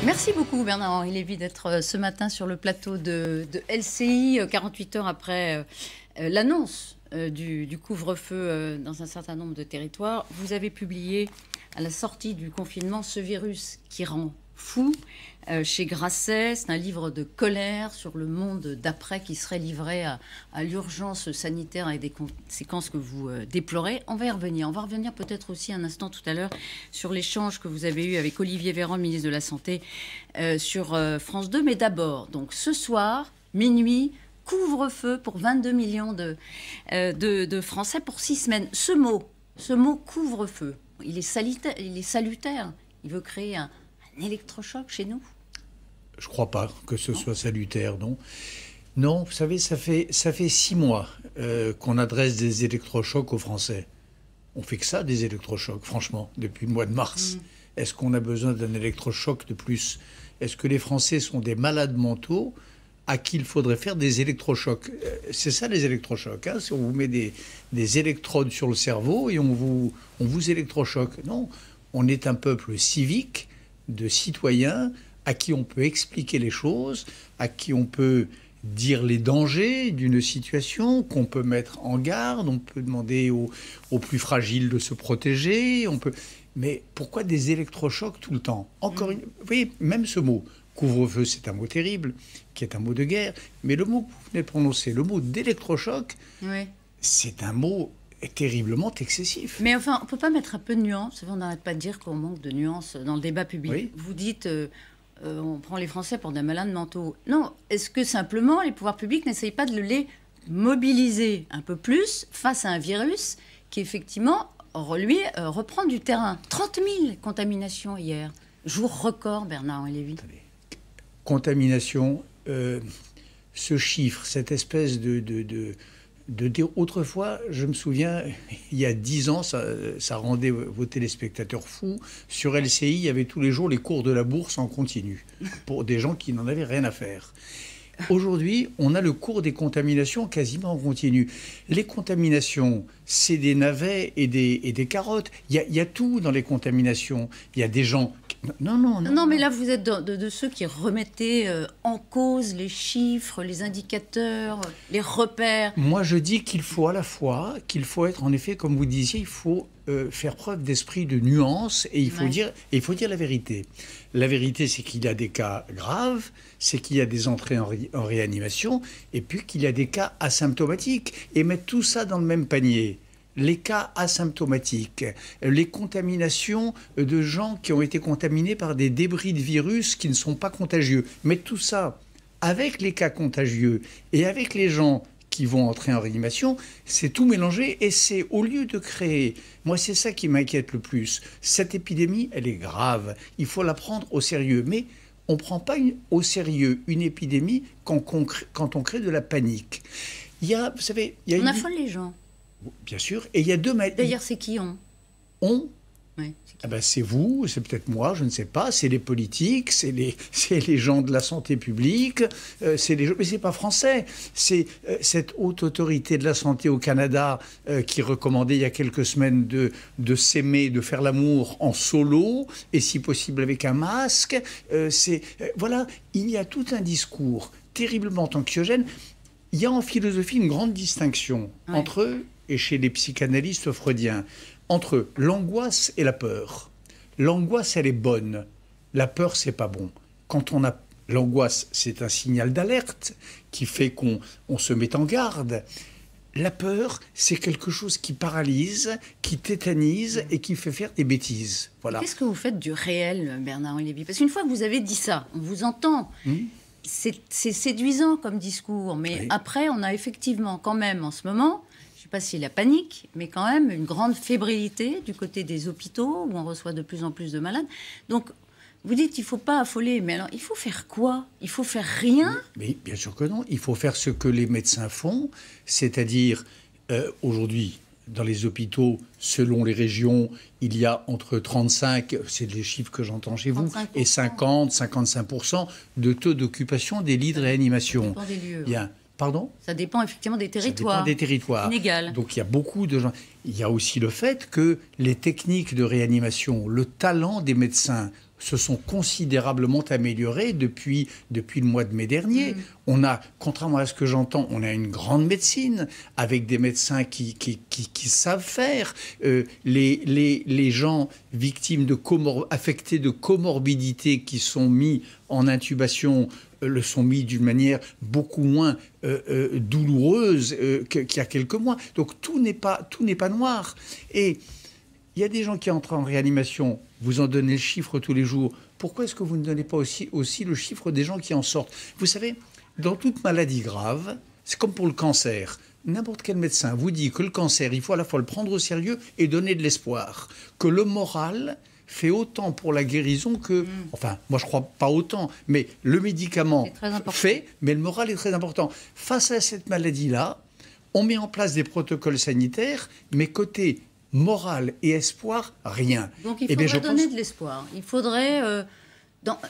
Merci beaucoup Bernard-Henri Lévy d'être ce matin sur le plateau de LCI, 48 heures après l'annonce du couvre-feu dans un certain nombre de territoires. Vous avez publié à la sortie du confinement Ce virus qui rend fou chez Grasset. C'est un livre de colère sur le monde d'après qui serait livré à l'urgence sanitaire et des conséquences que vous déplorez. On va y revenir. On va revenir peut-être aussi un instant tout à l'heure sur l'échange que vous avez eu avec Olivier Véran, ministre de la Santé, sur France 2. Mais d'abord, donc ce soir, minuit, couvre-feu pour 22 millions de Français pour 6 semaines. Ce mot couvre-feu, il est salutaire. Il veut créer un électrochoc chez nous? Je ne crois pas que ce soit salutaire, non. Non, vous savez, ça fait 6 mois qu'on adresse des électrochocs aux Français. On fait que ça, des électrochocs, franchement, depuis le mois de mars. Est-ce qu'on a besoin d'un électrochoc de plus? Est-ce que les Français sont des malades mentaux à qui il faudrait faire des électrochocs? C'est ça, les électrochocs. Hein, on vous met des électrodes sur le cerveau et on vous électrochoque. Non, on est un peuple civique, de citoyens à qui on peut expliquer les choses, à qui on peut dire les dangers d'une situation, qu'on peut mettre en garde, on peut demander aux plus fragiles de se protéger, mais pourquoi des électrochocs tout le temps? Encore une... Vous voyez, même ce mot, couvre-feu, c'est un mot terrible, qui est un mot de guerre, mais le mot que vous venez de prononcer, le mot d'électrochoc, oui, c'est un mot terriblement excessif. Mais enfin, on ne peut pas mettre un peu de nuance? On n'arrête pas de dire qu'on manque de nuance dans le débat public. Oui. Vous dites, on prend les Français pour des malades mentaux. Non, est-ce que simplement les pouvoirs publics n'essayent pas de les mobiliser un peu plus face à un virus qui, effectivement, lui, reprend du terrain? 30 000 contaminations hier. Jour record, Bernard-Henri Lévy. Contamination, ce chiffre, cette espèce autrefois, je me souviens, il y a 10 ans, ça rendait vos téléspectateurs fous. Sur LCI, il y avait tous les jours les cours de la bourse en continu, pour des gens qui n'en avaient rien à faire. Aujourd'hui, on a le cours des contaminations quasiment en continu. Les contaminations, c'est des navets et des carottes. Il y a tout dans les contaminations. Il y a des gens... Non, mais là, vous êtes de ceux qui remettaient en cause les chiffres, les indicateurs, les repères. Moi, je dis qu'il faut à la fois, qu'il faut être, en effet, comme vous disiez, il faut faire preuve d'esprit de nuance et il faut dire la vérité. La vérité, c'est qu'il y a des cas graves, c'est qu'il y a des entrées en réanimation et puis qu'il y a des cas asymptomatiques. Et mettre tout ça dans le même panier. Les cas asymptomatiques, les contaminations de gens qui ont été contaminés par des débris de virus qui ne sont pas contagieux. Mais tout ça, avec les cas contagieux et avec les gens qui vont entrer en réanimation, c'est tout mélangé et c'est au lieu de créer... Moi, c'est ça qui m'inquiète le plus. Cette épidémie, elle est grave. Il faut la prendre au sérieux. Mais on ne prend pas au sérieux une épidémie quand on crée de la panique. Vous savez... On affole les gens. Bien sûr. Et il y a deux... D'ailleurs, c'est qui on? On? Oui, c'est vous, c'est peut-être moi, je ne sais pas. C'est les politiques, c'est les gens de la santé publique, mais c'est pas français. C'est cette haute autorité de la santé au Canada qui recommandait il y a quelques semaines de s'aimer, de faire l'amour en solo et si possible avec un masque. Voilà, il y a tout un discours terriblement anxiogène. Il y a en philosophie une grande distinction entre, et chez les psychanalystes freudiens, entre l'angoisse et la peur. L'angoisse, elle est bonne. La peur, c'est pas bon. Quand on a l'angoisse, c'est un signal d'alerte qui fait qu'on se met en garde. La peur, c'est quelque chose qui paralyse, qui tétanise et qui fait faire des bêtises. Voilà. Qu'est-ce que vous faites du réel, Bernard-Henri Lévy? Parce qu'une fois que vous avez dit ça, on vous entend. C'est séduisant comme discours, mais après, on a effectivement quand même en ce moment... Je ne sais pas si la panique, mais quand même une grande fébrilité du côté des hôpitaux où on reçoit de plus en plus de malades. Donc, vous dites qu'il ne faut pas affoler, mais alors il faut faire quoi? Il faut faire rien? Mais bien sûr que non. Il faut faire ce que les médecins font, c'est-à-dire aujourd'hui, dans les hôpitaux, selon les régions, il y a entre 35, c'est les chiffres que j'entends chez vous, et 50, 55% de taux d'occupation des lits de réanimation. Ça dépend des lieux. Il y a Pardon? Ça dépend effectivement des territoires. Ça dépend des territoires. Inégal. Donc il y a beaucoup de gens. Il y a aussi le fait que les techniques de réanimation, le talent des médecins se sont considérablement améliorées depuis le mois de mai dernier. On a, contrairement à ce que j'entends, on a une grande médecine avec des médecins qui savent faire. Les gens victimes affectés de comorbidités qui sont mis en intubation le sont mis d'une manière beaucoup moins douloureuse qu'il y a quelques mois. Donc tout n'est pas noir. Et il y a des gens qui entrent en réanimation, vous en donnez le chiffre tous les jours. Pourquoi est-ce que vous ne donnez pas aussi le chiffre des gens qui en sortent? Vous savez, dans toute maladie grave, c'est comme pour le cancer. N'importe quel médecin vous dit que le cancer, il faut à la fois le prendre au sérieux et donner de l'espoir. Que le moral fait autant pour la guérison que... Enfin, moi je ne crois pas autant, mais le médicament fait, mais le moral est très important. Face à cette maladie-là, on met en place des protocoles sanitaires, mais côté moral et espoir, rien. Donc il faudrait donner de l'espoir. Il faudrait...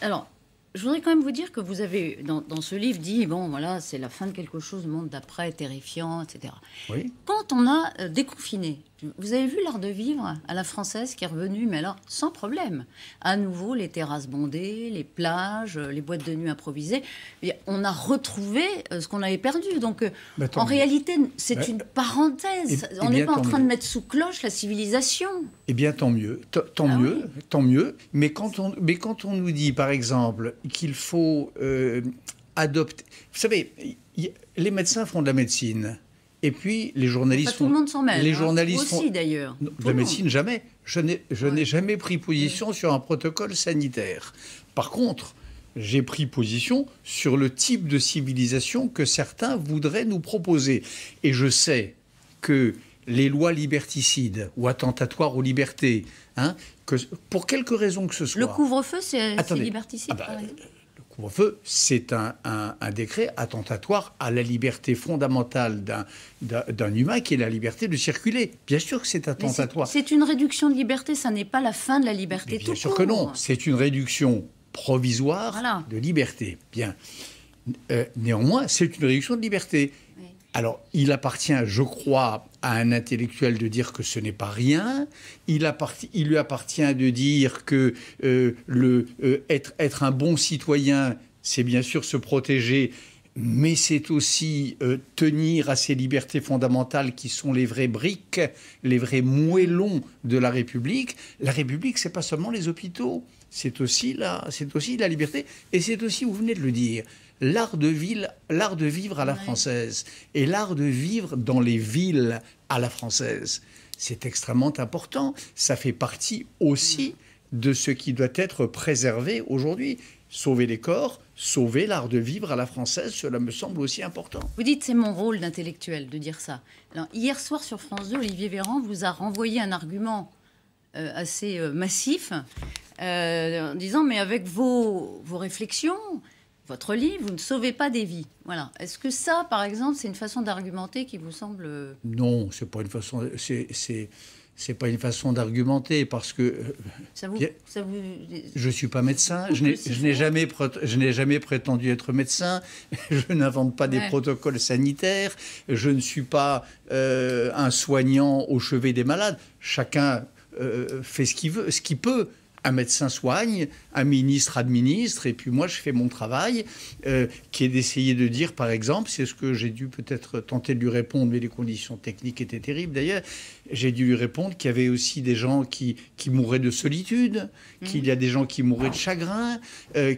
Alors, je voudrais quand même vous dire que vous avez, dans ce livre, dit, bon, voilà, c'est la fin de quelque chose, le monde d'après, terrifiant, etc. Oui. Quand on a déconfiné, vous avez vu l'art de vivre à la française qui est revenu, mais alors sans problème. À nouveau, les terrasses bondées, les plages, les boîtes de nuit improvisées. Et on a retrouvé ce qu'on avait perdu. Donc, en réalité, c'est une parenthèse. On n'est pas en train de mettre sous cloche la civilisation. Eh bien, tant mieux. Tant mieux. Mais quand on nous dit, par exemple, qu'il faut adopter... Vous savez, les médecins font de la médecine. Et puis, les journalistes tout le monde s'en mêle. Les journalistes aussi, d'ailleurs. De la médecine, jamais. Je n'ai jamais pris position sur un protocole sanitaire. Par contre, j'ai pris position sur le type de civilisation que certains voudraient nous proposer. Et je sais que les lois liberticides ou attentatoires aux libertés, que pour quelque raison que ce soit... Le couvre-feu, c'est liberticide, par exemple. Le couvre-feu, c'est un décret attentatoire à la liberté fondamentale d'un humain qui est la liberté de circuler. Bien sûr que c'est attentatoire. C'est une réduction de liberté, ça n'est pas la fin de la liberté. Bien sûr que non, c'est une réduction provisoire de liberté. Bien. Néanmoins, c'est une réduction de liberté. Oui. Alors, il appartient, je crois, à un intellectuel de dire que ce n'est pas rien. Il lui appartient de dire que être un bon citoyen, c'est bien sûr se protéger, mais c'est aussi tenir à ces libertés fondamentales qui sont les vraies briques, les vrais moellons de la République. La République, c'est pas seulement les hôpitaux, c'est aussi la liberté, et c'est aussi, vous venez de le dire, l'art de vivre à la française et l'art de vivre dans les villes à la française. C'est extrêmement important. Ça fait partie aussi de ce qui doit être préservé aujourd'hui. Sauver les corps, sauver l'art de vivre à la française, cela me semble aussi important. Vous dites c'est mon rôle d'intellectuel de dire ça. Alors, hier soir sur France 2, Olivier Véran vous a renvoyé un argument assez massif en disant mais avec vos réflexions, votre livre, vous ne sauvez pas des vies. Voilà. Est-ce que ça, par exemple, c'est une façon d'argumenter qui vous semble... Non, c'est pas une façon... C'est pas une façon d'argumenter parce que je suis pas médecin, je n'ai jamais prétendu être médecin, je n'invente pas des protocoles sanitaires, je ne suis pas un soignant au chevet des malades. Chacun fait ce qu'il veut, ce qu'il peut. Un médecin soigne, un ministre administre, et puis moi je fais mon travail, qui est d'essayer de dire, par exemple, c'est ce que j'ai dû peut-être tenter de lui répondre, mais les conditions techniques étaient terribles d'ailleurs, j'ai dû lui répondre qu'il y avait aussi des gens qui mouraient de solitude, qu'il y a des gens qui mouraient de chagrin,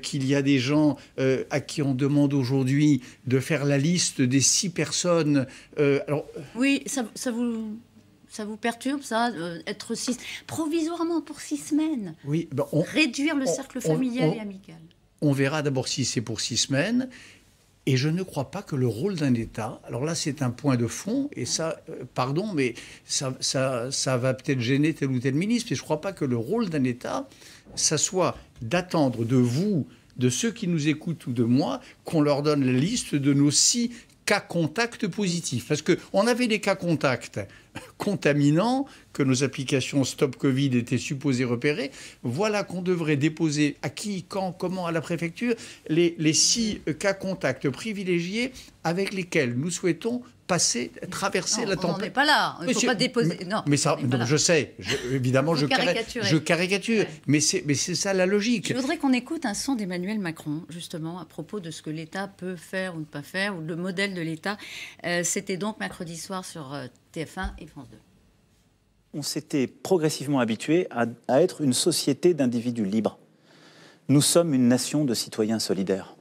qu'il y a des gens à qui on demande aujourd'hui de faire la liste des 6 personnes. Oui, ça vous perturbe, ça, être provisoirement pour 6 semaines? Oui, réduire le cercle familial et amical. On verra d'abord si c'est pour 6 semaines. Et je ne crois pas que le rôle d'un État... Alors là, c'est un point de fond, et ça, pardon, mais ça va peut-être gêner tel ou tel ministre, mais je ne crois pas que le rôle d'un État, ça soit d'attendre de vous, de ceux qui nous écoutent ou de moi, qu'on leur donne la liste de nos 6 cas contacts positifs. Parce qu'on avait des cas contacts contaminants que nos applications Stop Covid étaient supposées repérer. Voilà qu'on devrait déposer à qui, quand, comment, à la préfecture, les 6 cas contacts privilégiés avec lesquels nous souhaitons traverser la tempête. On n'en est pas là. Il ne faut pas déposer. Mais ça, donc je sais. Évidemment, je caricature. Ouais. Mais c'est ça la logique. Je voudrais qu'on écoute un son d'Emmanuel Macron, justement, à propos de ce que l'État peut faire ou ne pas faire, ou le modèle de l'État. C'était donc mercredi soir sur TF1 et France 2. On s'était progressivement habitué à être une société d'individus libres. Nous sommes une nation de citoyens solidaires.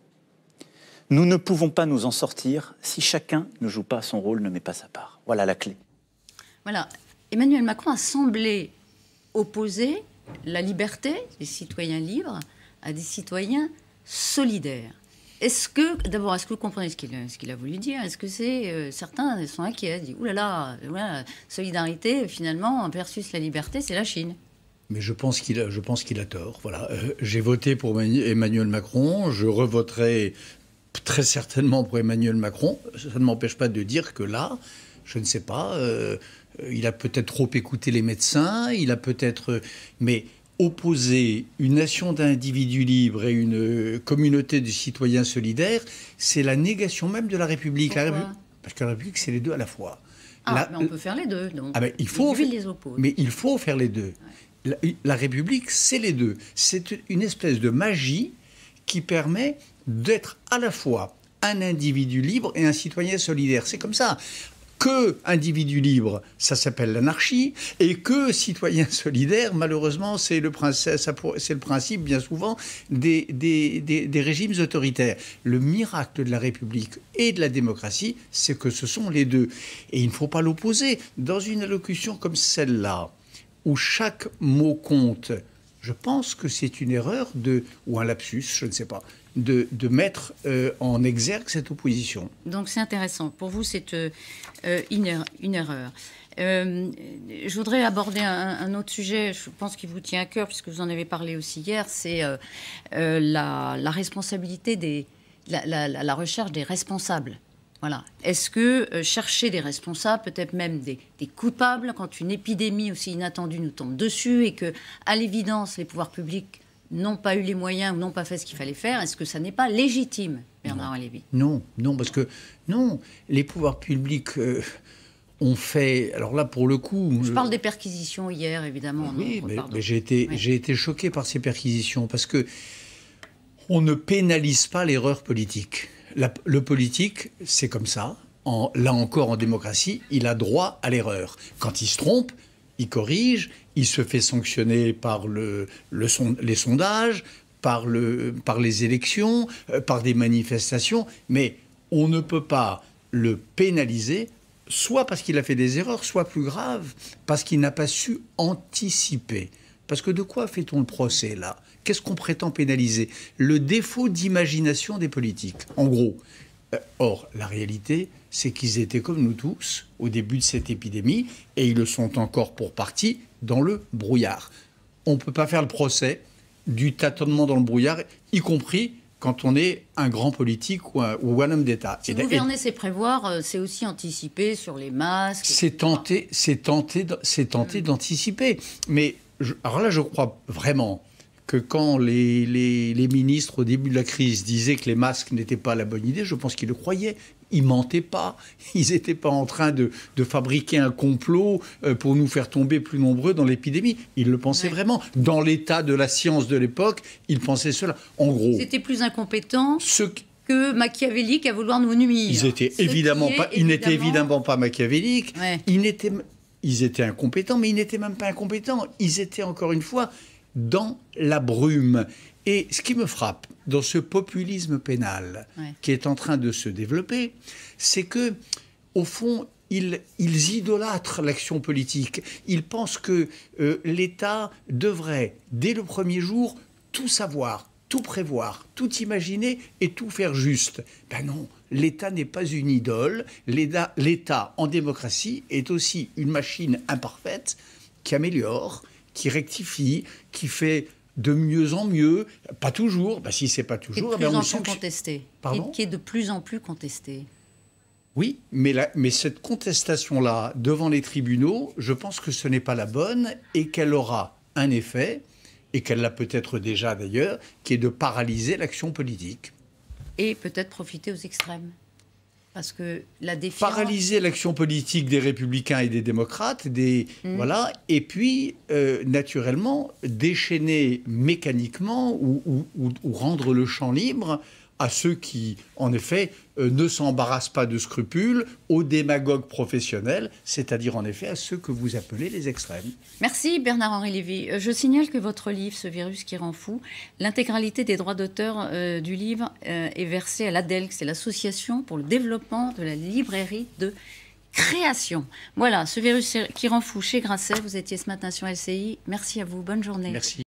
Nous ne pouvons pas nous en sortir si chacun ne joue pas son rôle, ne met pas sa part. Voilà la clé. Voilà. Emmanuel Macron a semblé opposer la liberté des citoyens libres à des citoyens solidaires. D'abord, est-ce que vous comprenez ce qu'il a voulu dire? Est-ce que certains sont inquiets, disent ouh là là, solidarité finalement versus la liberté, c'est la Chine. Mais je pense qu'il a tort. Voilà. J'ai voté pour Emmanuel Macron, je revoterai très certainement pour Emmanuel Macron. Ça ne m'empêche pas de dire que là, je ne sais pas, il a peut-être trop écouté les médecins, il a peut-être... Mais opposer une nation d'individus libres et une communauté de citoyens solidaires, c'est la négation même de la République. Parce que la République, c'est les deux à la fois. Mais on peut faire les deux. Donc. Mais il faut faire les deux. Ouais. La République, c'est les deux. C'est une espèce de magie qui permet d'être à la fois un individu libre et un citoyen solidaire. C'est comme ça. Que individu libre, ça s'appelle l'anarchie, et que citoyen solidaire, malheureusement, c'est le principe, bien souvent, des régimes autoritaires. Le miracle de la République et de la démocratie, c'est que ce sont les deux. Et il ne faut pas l'opposer. Dans une allocution comme celle-là, où chaque mot compte, je pense que c'est une erreur ou un lapsus, je ne sais pas, de mettre en exergue cette opposition. Donc c'est intéressant. Pour vous, c'est une erreur. Je voudrais aborder un autre sujet, je pense qu'il vous tient à cœur, puisque vous en avez parlé aussi hier, c'est la responsabilité, la recherche des responsables. Voilà. Est-ce que chercher des responsables, peut-être même des coupables, quand une épidémie aussi inattendue nous tombe dessus et que, à l'évidence, les pouvoirs publics n'ont pas eu les moyens ou n'ont pas fait ce qu'il fallait faire, est-ce que ça n'est pas légitime, Bernard Lévy? Non, parce que les pouvoirs publics ont fait... Alors là, pour le coup... Je parle des perquisitions hier, évidemment. Oui, mais j'ai été choqué par ces perquisitions parce que on ne pénalise pas l'erreur politique. Le politique, c'est comme ça. Là encore, en démocratie, il a droit à l'erreur. Quand il se trompe, il corrige, il se fait sanctionner par les sondages, par les élections, par des manifestations, mais on ne peut pas le pénaliser, soit parce qu'il a fait des erreurs, soit plus grave, parce qu'il n'a pas su anticiper. Parce que de quoi fait-on le procès, là? Qu'est-ce qu'on prétend pénaliser? Le défaut d'imagination des politiques, en gros. Or, la réalité, c'est qu'ils étaient comme nous tous au début de cette épidémie, et ils le sont encore pour partie dans le brouillard. On ne peut pas faire le procès du tâtonnement dans le brouillard, y compris quand on est un grand politique ou un homme d'État. Si gouverner, c'est prévoir, c'est aussi anticiper sur les masques. C'est tenter d'anticiper. Mais alors là, je crois vraiment que quand les ministres, au début de la crise, disaient que les masques n'étaient pas la bonne idée, je pense qu'ils le croyaient. Ils mentaient pas. Ils n'étaient pas en train de fabriquer un complot pour nous faire tomber plus nombreux dans l'épidémie. Ils le pensaient vraiment. Dans l'état de la science de l'époque, ils pensaient cela. En gros... C'était plus incompétent que machiavélique à vouloir nous nuire. Ils n'étaient évidemment pas machiavéliques. Ouais. Ils étaient incompétents, mais ils n'étaient même pas incompétents. Ils étaient, encore une fois, dans la brume. Et ce qui me frappe dans ce populisme pénal qui est en train de se développer, c'est que, au fond, ils idolâtrent l'action politique. Ils pensent que l'État devrait, dès le premier jour, tout savoir, tout prévoir, tout imaginer et tout faire juste. Ben non, l'État n'est pas une idole. L'État, en démocratie, est aussi une machine imparfaite qui améliore, qui rectifie, qui fait de mieux en mieux, pas toujours, si c'est pas toujours... Qui est de plus en plus contesté. Pardon ? Qui est de plus en plus contesté. Oui, mais cette contestation-là, devant les tribunaux, je pense que ce n'est pas la bonne et qu'elle aura un effet, et qu'elle l'a peut-être déjà d'ailleurs, qui est de paralyser l'action politique. Et peut-être profiter aux extrêmes. Parce que la défiance... Paralyser l'action politique des républicains et des démocrates, voilà, et puis, naturellement, déchaîner mécaniquement ou rendre le champ libre à ceux qui, en effet, ne s'embarrassent pas de scrupules, aux démagogues professionnels, c'est-à-dire, en effet, à ceux que vous appelez les extrêmes. Merci Bernard-Henri Lévy. Je signale que votre livre, Ce virus qui rend fou, l'intégralité des droits d'auteur du livre est versée à l'ADELC, c'est l'Association pour le développement de la librairie de création. Voilà, Ce virus qui rend fou chez Grasset. Vous étiez ce matin sur LCI. Merci à vous. Bonne journée. Merci.